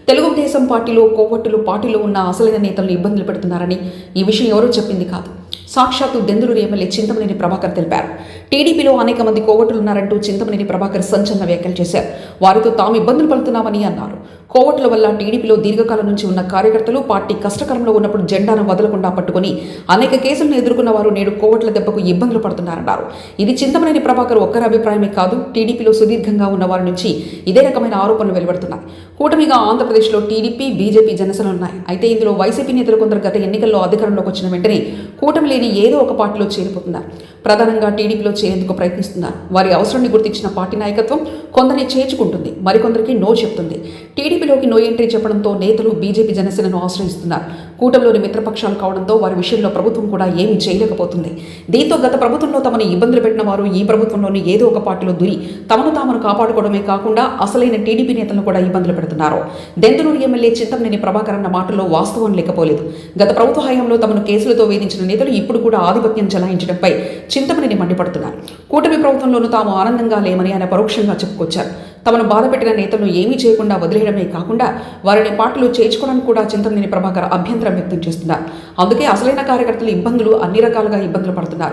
తెలుగుదేశం పార్టీలో కోవట్టులు పార్టీలో ఉన్న అసలైన నేతలను ఇబ్బందులు పెడుతున్నారని ఈ విషయం ఎవరూ చెప్పింది కాదు. సాక్షాత్తు దెందులూరు ఎమ్మెల్యే చింతమనేని ప్రభాకర్ తెలిపారు. టీడీపీలో అనేక మంది కోవట్టులున్నారంటూ చింతమనేని ప్రభాకర్ సంచలన వ్యాఖ్యలు చేశారు. వారితో తాము ఇబ్బందులు పడుతున్నామని అన్నారు. కోవట్ల వల్ల టీడీపీలో దీర్ఘకాలం నుంచి ఉన్న కార్యకర్తలు పార్టీ కష్టకాలంలో ఉన్నప్పుడు జెండాను వదలకుండా పట్టుకుని అనేక కేసులను ఎదుర్కొన్న వారు నేడు కోవట్ల దెబ్బకు ఇబ్బందులు పడుతున్నారన్నారు. ఇది చింతమనేని ప్రభాకర్ ఒక్కరి అభిప్రాయమే కాదు, టీడీపీలో సుదీర్ఘంగా ఉన్న వారి నుంచి ఇదే రకమైన ఆరోపణలు వెలువడుతున్నాయి. కూటమిగా ఆంధ్రప్రదేశ్లో టీడీపీ, బీజేపీ, జనసేన ఉన్నాయి. అయితే ఇందులో వైసీపీ నేతలు కొందరు గత ఎన్నికల్లో అధికారంలోకి వచ్చిన వెంటనే కూటమి లేని ఏదో ఒక పార్టీలో చేరిపోతున్నారు. ప్రధానంగా టీడీపీలో చేరేందుకు ప్రయత్నిస్తున్నారు. వారి అవసరాన్ని గుర్తించిన పార్టీ నాయకత్వం కొందరిని చేర్చుకుంటుంది, మరికొందరికి నో చెప్తుంది. టీడీపీలోకి నో ఎంట్రీ చెప్పడంతో నేతలు బీజేపీ, జనసేనను ఆశ్రయిస్తున్నారు. కూటమిలోని మిత్రపక్షాలు కావడంతో వారి విషయంలో ప్రభుత్వం కూడా ఏమీ చేయలేకపోతుంది. దీంతో గత ప్రభుత్వంలో తమను ఇబ్బందులు పెట్టిన వారు ఈ ప్రభుత్వంలోని ఏదో ఒక పార్టీలో దూరి తమను తాము కాపాడుకోవడమే కాకుండా అసలైన టీడీపీ నేతలను కూడా ఇబ్బందులు పెడుతున్నారు. దెందులూరు ఎమ్మెల్యే చింతమనేని ప్రభాకర్ అన్న మాటల్లో వాస్తవం లేకపోలేదు. గత ప్రభుత్వ హయాంలో తమను కేసులతో వేధించిన నేతలు ఇప్పుడు కూడా ఆధిపత్యం చెలాయించడంపై చింతమనేని మండిపడుతున్నారు. కూటమి ప్రభుత్వంలోనూ తాము ఆనందంగా లేమని ఆయన పరోక్షంగా చెప్పుకొచ్చారు. తమను బాధపెట్టిన నేతలను ఏమీ చేయకుండా వదిలేయడమే కాకుండా వారిని పార్టీలో చేర్చుకోవడానికి కూడా చింతమనేని ప్రభాకర్ అభ్యంతరం వ్యక్తం చేస్తున్నారు. అందుకే అసలైన కార్యకర్తలు అన్ని రకాలుగా ఇబ్బందులు పడుతున్నారు.